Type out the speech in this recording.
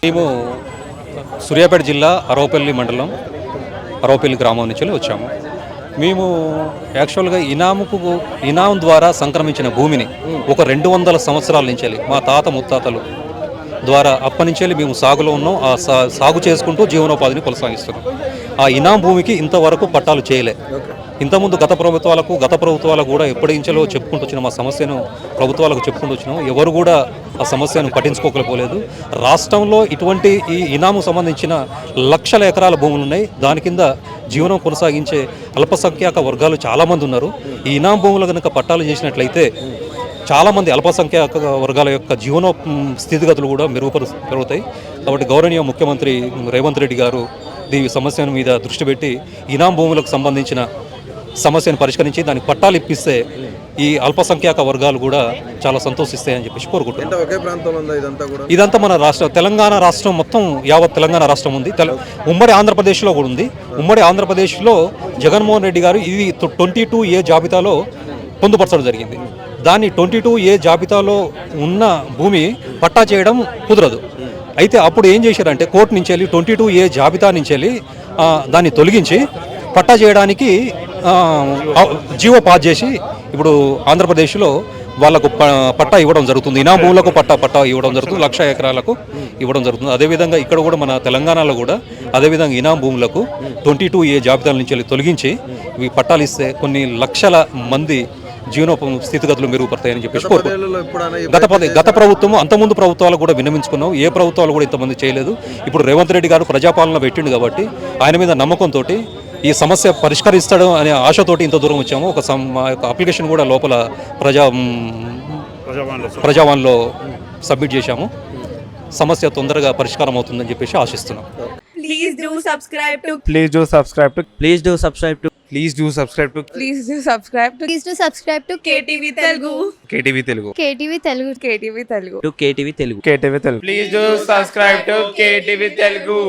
మేము సూర్యాపేట జిల్లా అరవపల్లి మండలం అరవపల్లి గ్రామం నుంచి వచ్చాము. మేము యాక్చువల్గా ఇనాం ద్వారా సంక్రమించిన భూమిని ఒక 200 సంవత్సరాల నుంచి మా తాత ముత్తాతలు ద్వారా అప్పటి నుంచి మేము సాగులో ఉన్నాం. ఆ సాగు చేసుకుంటూ జీవనోపాధిని కొనసాగిస్తున్నాం. ఆ ఇనాం భూమికి ఇంతవరకు పట్టాలు చేయలే. ఇంతకుముందు గత ప్రభుత్వాలకు కూడా ఎప్పటించలో చెప్పుకుంటూ వచ్చినాం. ఆ సమస్యను ప్రభుత్వాలకు చెప్పుకుంటూ వచ్చినాం. ఎవరు కూడా ఆ సమస్యను పట్టించుకోకపోలేదు. రాష్ట్రంలో ఇటువంటి ఈ ఇనాము సంబంధించిన లక్షల ఎకరాల భూములు ఉన్నాయి. దాని కింద జీవనం కొనసాగించే అల్పసంఖ్యాక వర్గాలు చాలామంది ఉన్నారు. ఈ ఇనాం భూములు కనుక పట్టాలు చేసినట్లయితే చాలామంది అల్పసంఖ్యాక వర్గాల యొక్క జీవన స్థితిగతులు కూడా పెరుగుతాయి. కాబట్టి గౌరవనీయ ముఖ్యమంత్రి రేవంత్ రెడ్డి గారు ఈ సమస్య మీద దృష్టి పెట్టి ఇనాం భూములకు సంబంధించిన సమస్యను పరిష్కరించి దానికి పట్టాలు ఇప్పిస్తే ఈ అల్పసంఖ్యాక వర్గాలు కూడా చాలా సంతోషిస్తాయని చెప్పేసి కోరుకుంటున్నాం. ఇదంతా మన తెలంగాణ రాష్ట్రం మొత్తం యావత్ తెలంగాణ రాష్ట్రం ఉంది. ఉమ్మడి ఆంధ్రప్రదేశ్లో కూడా ఉంది. ఉమ్మడి ఆంధ్రప్రదేశ్లో జగన్మోహన్ రెడ్డి గారు ఇది 22A జాబితాలో పొందుపరచడం జరిగింది. దాన్ని 22A జాబితాలో ఉన్న భూమి పట్టా చేయడం కుదరదు. అయితే అప్పుడు ఏం చేశారంటే కోర్టు నుంచి వెళ్ళి 22A జాబితా నుంచి వెళ్ళి దాన్ని తొలగించి పట్టా చేయడానికి జీవో పాస్ చేసి ఇప్పుడు ఆంధ్రప్రదేశ్లో వాళ్ళకు పట్టా ఇవ్వడం జరుగుతుంది. ఇనాం భూములకు పట్టా ఇవ్వడం జరుగుతుంది. 1,00,000 ఎకరాలకు ఇవ్వడం జరుగుతుంది. అదేవిధంగా ఇక్కడ కూడా మన తెలంగాణలో కూడా అదేవిధంగా ఇనాం భూములకు 22A జాబితాల నుంచి వెళ్ళి తొలగించి ఇవి పట్టాలు ఇస్తే కొన్ని లక్షల మంది స్థితిగతులు మెరుగుపడతాయని చెప్పేసి గత ప్రభుత్వం అంతకుముందు ప్రభుత్వాలు కూడా విన్నవించుకున్నాం. ఏ ప్రభుత్వాలు కూడా ఇంతమంది చేయలేదు. ఇప్పుడు రేవంత్ రెడ్డి గారు ప్రజాపాలన పెట్టిండు కాబట్టి ఆయన మీద నమ్మకంతో ఈ సమస్య పరిష్కరిస్తాడు అనే ఆశతోటి ఇంత దూరం వచ్చాము. ఒక అప్లికేషన్ కూడా లోపల ప్రజావాన్లో సబ్మిట్ చేశాము. సమస్య తొందరగా పరిష్కారం అవుతుందని చెప్పేసి ఆశిస్తున్నాం. Please do subscribe to Please do subscribe to Please do subscribe to Please do subscribe to Please do subscribe to Please do subscribe to KTV Telugu. KTV Telugu. KTV Telugu. KTV Telugu. KTV Telugu. KTV Telugu. Please do subscribe to KTV Telugu.